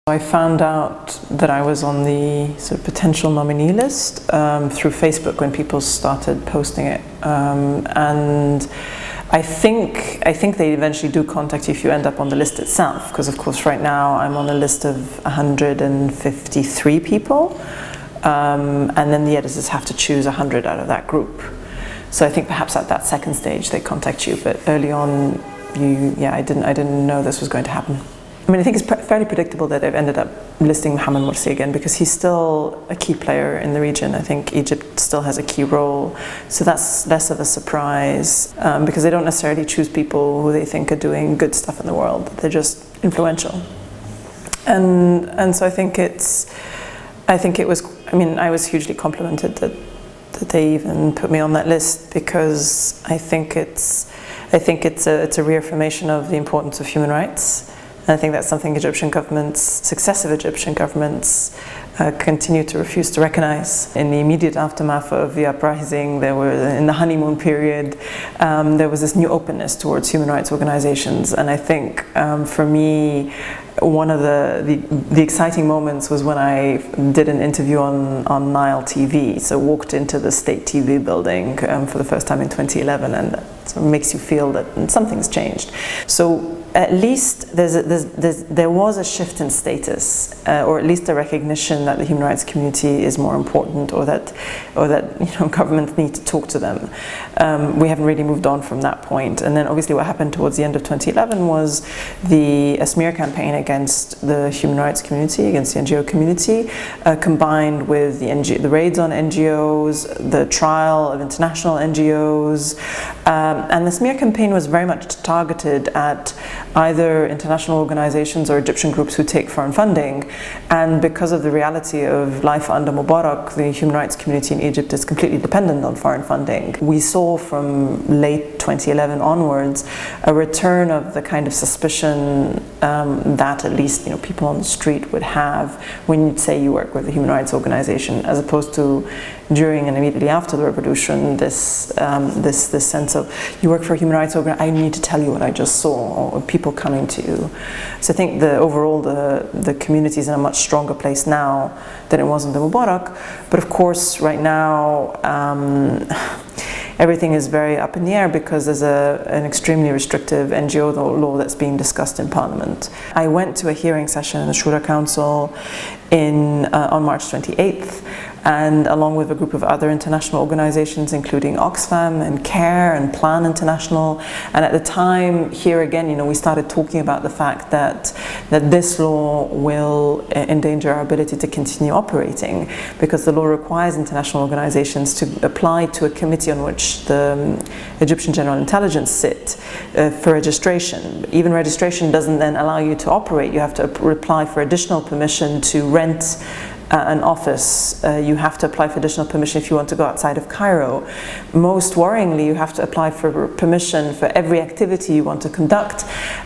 I found out that I was on the sort of potential nominee list through Facebook when people started posting it, and I think they eventually do contact you if you end up on the list itself, because of course right now I'm on a list of 153 people, and then the editors have to choose 100 out of that group. So I think perhaps at that second stage they contact you, but early on, I didn't know this was going to happen. I mean, I think it's fairly predictable that they've ended up listing Mohammed Morsi again, because he's still a key player in the region. I think Egypt still has a key role, so that's less of a surprise, because they don't necessarily choose people who they think are doing good stuff in the world. They're just influential, and so I think it was. I mean, I was hugely complimented that they even put me on that list, because I think it's a reaffirmation of the importance of human rights. And I think that's something successive Egyptian governments continue to refuse to recognize. In the immediate aftermath of the uprising, in the honeymoon period, there was this new openness towards human rights organizations. And I think for me, one of the exciting moments was when I did an interview on Nile TV. So walked into the state TV building for the first time in 2011, and that sort of makes you feel that something's changed. So at least there was a shift in status, or at least a recognition that the human rights community is more important, or that governments need to talk to them. We haven't really moved on from that point. And then obviously what happened towards the end of 2011 was a smear campaign against the human rights community, against the NGO community, combined with the raids on NGOs, the trial of international NGOs, and the smear campaign was very much targeted at either international organizations or Egyptian groups who take foreign funding. And because of the reality of life under Mubarak, the human rights community in Egypt is completely dependent on foreign funding. We saw from late 2011 onwards a return of the kind of suspicion that at least people on the street would have when you'd say you work with a human rights organization, as opposed to during and immediately after the revolution, this sense of you work for a human rights organization, I need to tell you what I just saw, or people coming to you. So I think overall the community is in a much stronger place now than it was under Mubarak. But of course, right now, everything is very up in the air, because there's an extremely restrictive NGO law that's being discussed in Parliament. I went to a hearing session in the Shura Council on March 28th, and along with a group of other international organizations, including Oxfam and CARE and Plan International. And at the time, here again, we started talking about the fact that this law will endanger our ability to continue operating, because the law requires international organizations to apply to a committee on which the Egyptian General Intelligence sit for registration. Even registration doesn't then allow you to operate. You have to apply for additional permission to rent an office. You have to apply for additional permission if you want to go outside of Cairo. Most worryingly, you have to apply for permission for every activity you want to conduct,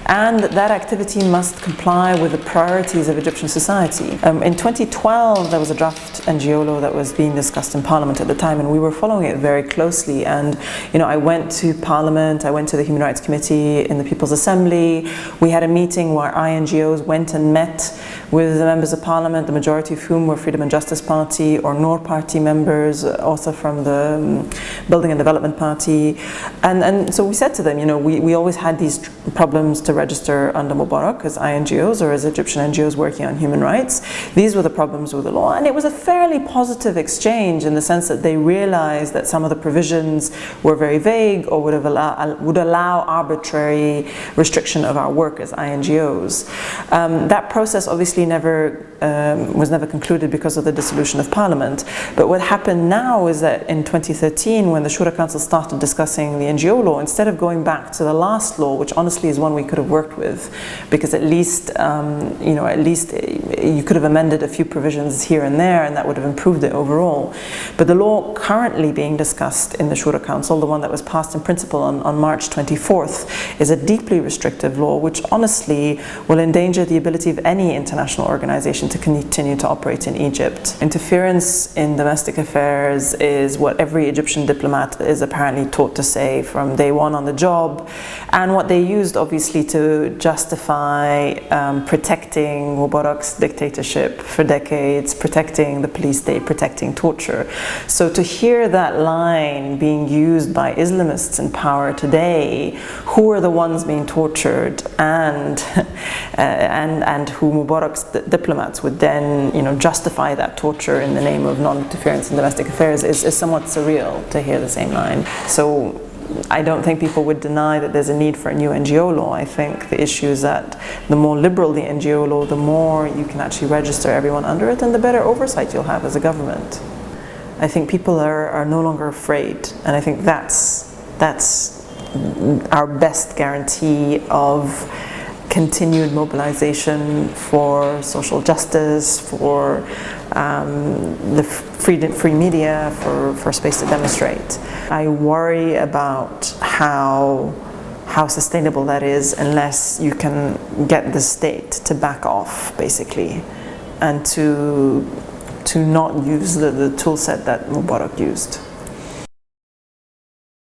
and that activity must comply with the priorities of Egyptian society. In 2012, there was a draft NGO law that was being discussed in Parliament at the time, and we were following it very closely. And I went to Parliament, I went to the Human Rights Committee in the People's Assembly. We had a meeting where INGOs went and met with the members of Parliament, the majority of whom were Freedom and Justice Party or Noor Party members, also from the Building and Development Party. And so we said to them, we always had these problems to register under Mubarak as INGOs or as Egyptian NGOs working on human rights. These were the problems with the law. And it was a fairly positive exchange, in the sense that they realized that some of the provisions were very vague, or would allow arbitrary restriction of our work as INGOs. That process obviously was never concluded because of the dissolution of Parliament. But what happened now is that in 2013, when the Shura Council started discussing the NGO law, instead of going back to the last law, which honestly is one we could have worked with, because at least you could have amended a few provisions here and there, and that would have improved it overall. But the law currently being discussed in the Shura Council, the one that was passed in principle on March 24th, is a deeply restrictive law, which honestly will endanger the ability of any international organization to continue to operate in in Egypt. Interference in domestic affairs is what every Egyptian diplomat is apparently taught to say from day one on the job, and what they used obviously to justify protecting Mubarak's dictatorship for decades, protecting the police state, protecting torture. So to hear that line being used by Islamists in power today, who are the ones being tortured, and who Mubarak's diplomats would then, justify that torture in the name of non-interference in domestic affairs is somewhat surreal to hear the same line. So I don't think people would deny that there's a need for a new NGO law. I think the issue is that the more liberal the NGO law, the more you can actually register everyone under it, and the better oversight you'll have as a government. I think people are no longer afraid, and I think that's our best guarantee of continued mobilization for social justice, for the free media, for space to demonstrate. I worry about how sustainable that is unless you can get the state to back off, basically, and to not use the tool set that Mubarak used.